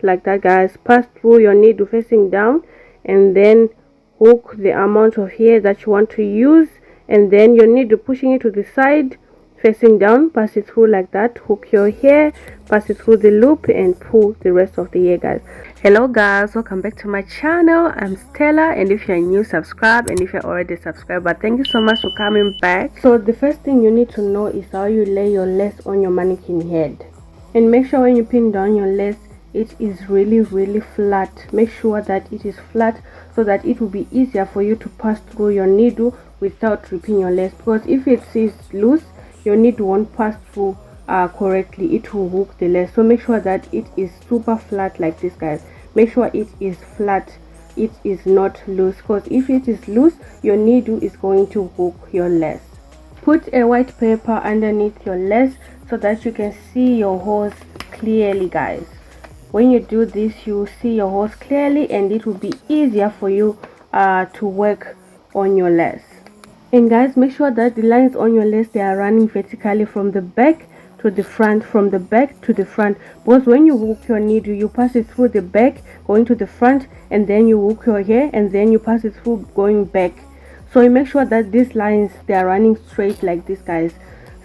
like that, guys. Pass through your needle facing down, and then hook the amount of hair that you want to use, and then your needle pushing it to the side facing down, pass it through like that, hook your hair, pass it through the loop, and pull the rest of the hair, guys. Hello guys, welcome back to my channel. I'm Stella, and if you're new, subscribe, and if you're already subscribed, thank you so much for coming back. So the first thing you need to know is how you lay your lace on your mannequin head, and make sure when you pin down your lace it is really flat. Make sure that it is flat so that it will be easier for you to pass through your needle without ripping your lace, because if it is loose, your needle won't pass through correctly. It will hook the lace. So make sure that it is super flat like this, guys. Make sure it is flat, it is not loose, because if it is loose, your needle is going to hook your lace. Put a white paper underneath your lace so that you can see your hose clearly, guys. When you do this, you will see your hose clearly, and it will be easier for you to work on your lace. And guys, make sure that the lines on your lace, they are running vertically from the back to the front, from the back to the front, because when you hook your needle, you pass it through the back going to the front, and then you hook your hair, and then you pass it through going back. So you make sure that these lines, they are running straight like this, guys,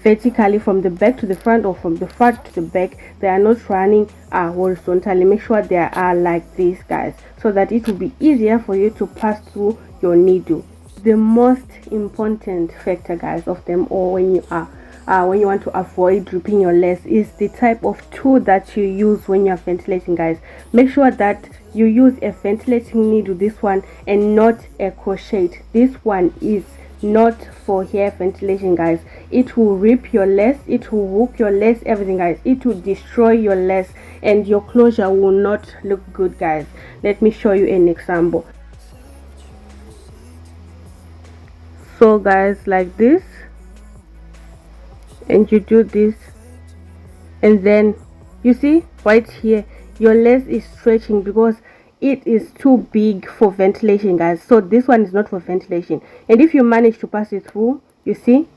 vertically from the back to the front, or from the front to the back. They are not running horizontally. Make sure they are like this, guys, so that it will be easier for you to pass through your needle. The most important factor, guys, of them all, when you want to avoid ripping your lace, is the type of tool that you use when you're ventilating, guys. Make sure that you use a ventilating needle, this one, and not a crochet. This one is not for hair ventilation, guys. It will rip your lace, it will hook your lace, everything, guys. It will destroy your lace, and your closure will not look good, guys. Let me show you an example. So guys, like this, and you do this, and then you see right here your lace is stretching because it is too big for ventilation, guys. So this one is not for ventilation, and if you manage to pass it through, you see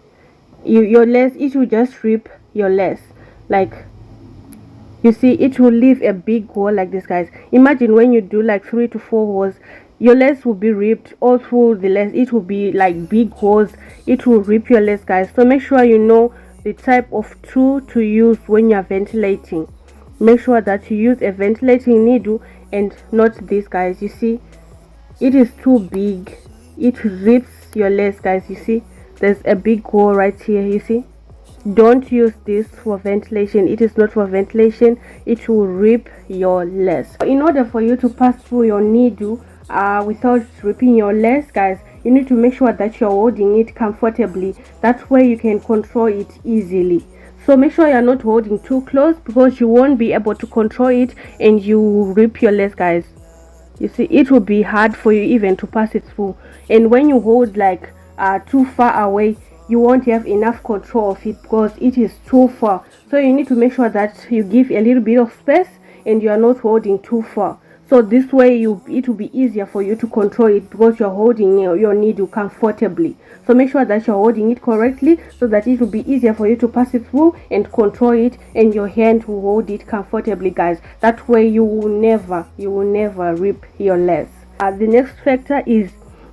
your lace, it will just rip your lace. Like, you see, it will leave a big hole like this, guys. Imagine when you do like 3 to 4 holes, your lace will be ripped all through the lace. It will be like big holes. It will rip your lace, guys. So make sure you know the type of tool to use when you're ventilating. Make sure that you use a ventilating needle and not this, guys. You see, it is too big. It rips your lace, guys. You see, there's a big hole right here. You see, don't use this for ventilation. It is not for ventilation. It will rip your lace. In order for you to pass through your needle without ripping your lace, guys, you need to make sure that you're holding it comfortably. That way you can control it easily. So make sure you're not holding too close, because you won't be able to control it and you will rip your lace, guys. You see, it will be hard for you even to pass it through. And when you hold like too far away, you won't have enough control of it because it is too far. So you need to make sure that you give a little bit of space and you are not holding too far. So this way it will be easier for you to control it, because you're holding your needle comfortably. So make sure that you're holding it correctly so that it will be easier for you to pass it through and control it, and your hand will hold it comfortably, guys. That way you will never rip your lace. The next factor is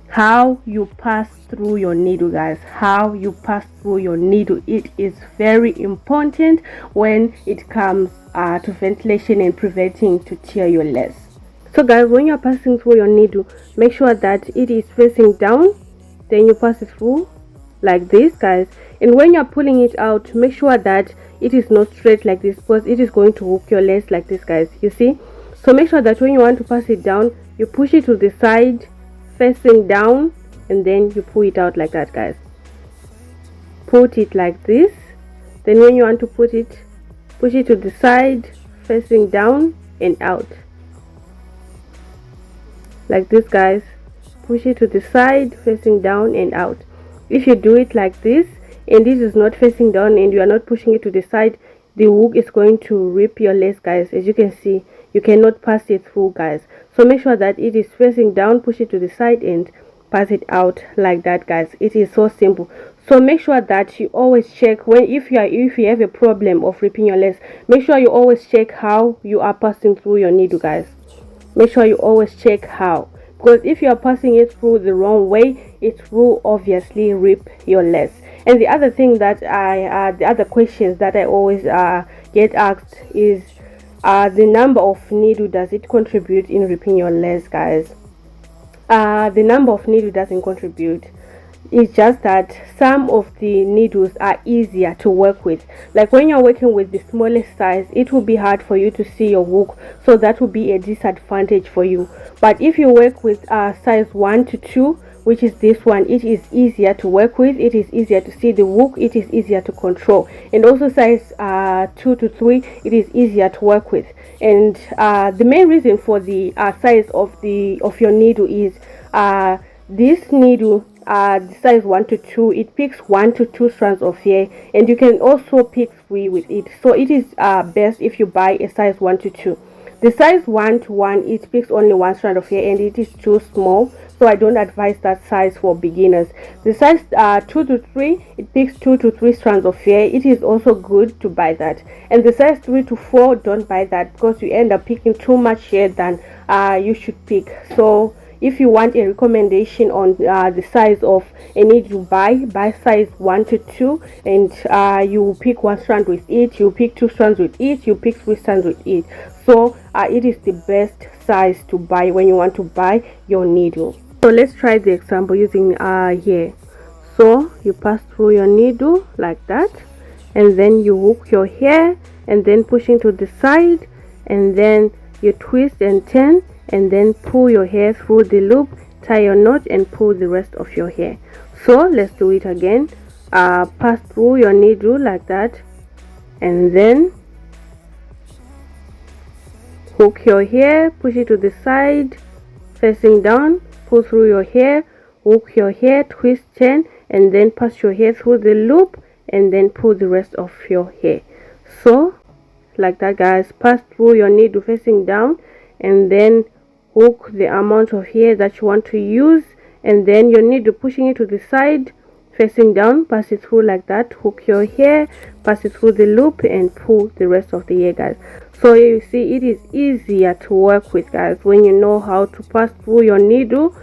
how you pass through your needle, guys. How you pass through your needle, it is very important when it comes to ventilation and preventing to tear your lace. So guys, when you're passing through your needle, make sure that it is facing down, then you pass it through like this, guys. And when you're pulling it out, make sure that it is not straight like this, because it is going to hook your lace like this, guys. You see, so make sure that when you want to pass it down, you push it to the side facing down, and then you pull it out like that, guys. Put it like this. Then when you want to push it to the side facing down and out like this, guys. Push it to the side facing down and out. If you do it like this, and this is not facing down, and you are not pushing it to the side, the hook is going to rip your lace, guys. As you can see, you cannot pass it through, guys. So make sure that it is facing down, push it to the side, and pass it out like that, guys. It is so simple. So make sure that you always check when if you have a problem of ripping your lace, make sure you always check how you are passing through your needle, guys. Make sure you always check how, because if you are passing it through the wrong way, it will obviously rip your lace. And the other thing that the other questions that I always get asked is the number of needle, does it contribute in ripping your lace, guys? The number of needle doesn't contribute. It's just that some of the needles are easier to work with. Like when you're working with the smallest size, it will be hard for you to see your hook, so that will be a disadvantage for you. But if you work with size 1 to 2, which is this one, it is easier to work with, it is easier to see the hook, it is easier to control. And also size 2 to 3, it is easier to work with. And the main reason for the size of your needle is this needle, the size 1 to 2, it picks 1 to 2 strands of hair, and you can also pick 3 with it. So it is best if you buy a size 1 to 2. The size 1 to 1, it picks only 1 strand of hair, and it is too small, so I don't advise that size for beginners. The size 2 to 3, it picks 2 to 3 strands of hair. It is also good to buy that. And the size 3 to 4, don't buy that, because you end up picking too much hair than you should pick. So if you want a recommendation on the size of a needle, buy size 1 to 2, and you pick 1 strand with it, you pick 2 strands with it, you pick 3 strands with it. So it is the best size to buy when you want to buy your needle. So let's try the example using here. So you pass through your needle like that, and then you hook your hair, and then pushing to the side, and then you twist and turn, and then pull your hair through the loop, tie your knot, and pull the rest of your hair. So let's do it again. Pass through your needle like that, and then hook your hair, push it to the side, facing down, pull through your hair, hook your hair, twist, turn, and then pass your hair through the loop, and then pull the rest of your hair. So like that, guys. Pass through your needle facing down, and then hook the amount of hair that you want to use, and then your needle pushing it to the side, facing down, pass it through like that, hook your hair, pass it through the loop, and pull the rest of the hair, guys. So you see, it is easier to work with, guys, when you know how to pass through your needle.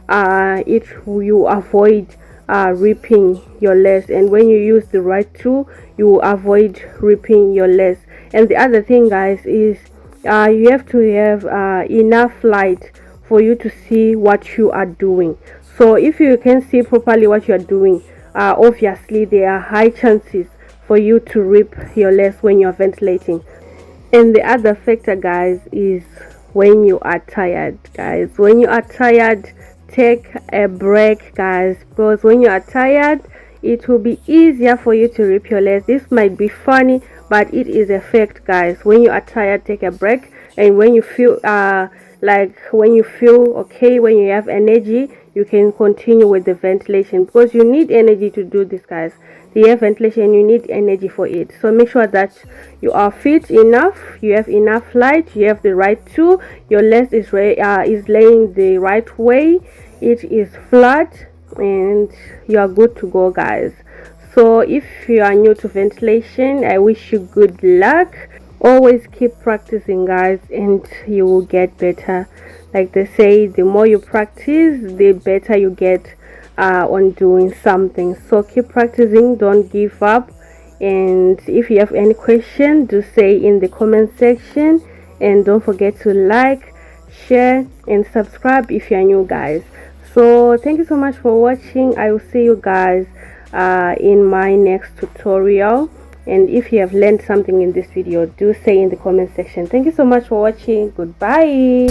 You avoid ripping your lace, and when you use the right tool, you avoid ripping your lace. And the other thing, guys, is you have to have enough light for you to see what you are doing. So if you can see properly what you are doing, obviously there are high chances for you to rip your lace when you're ventilating. And the other factor, guys, is when you are tired, guys. When you are tired, take a break, guys, because when you are tired, it will be easier for you to rip your lace. This might be funny, but it is a fact, guys. When you are tired, take a break, and when you feel okay, when you have energy, you can continue with the ventilation, because you need energy to do this, guys. The air ventilation, you need energy for it. So make sure that you are fit enough, you have enough light, you have the right tool, your lace is laying the right way, it is flat, and you are good to go, guys. So if you are new to ventilation, I wish you good luck. Always keep practicing, guys, and you will get better. Like they say, the more you practice, the better you get on doing something. So keep practicing, don't give up. And if you have any question, do say in the comment section, and don't forget to like, share, and subscribe if you are new, guys. So thank you so much for watching. I will see you guys in my next tutorial. And if you have learned something in this video, do say in the comment section. Thank you so much for watching. Goodbye.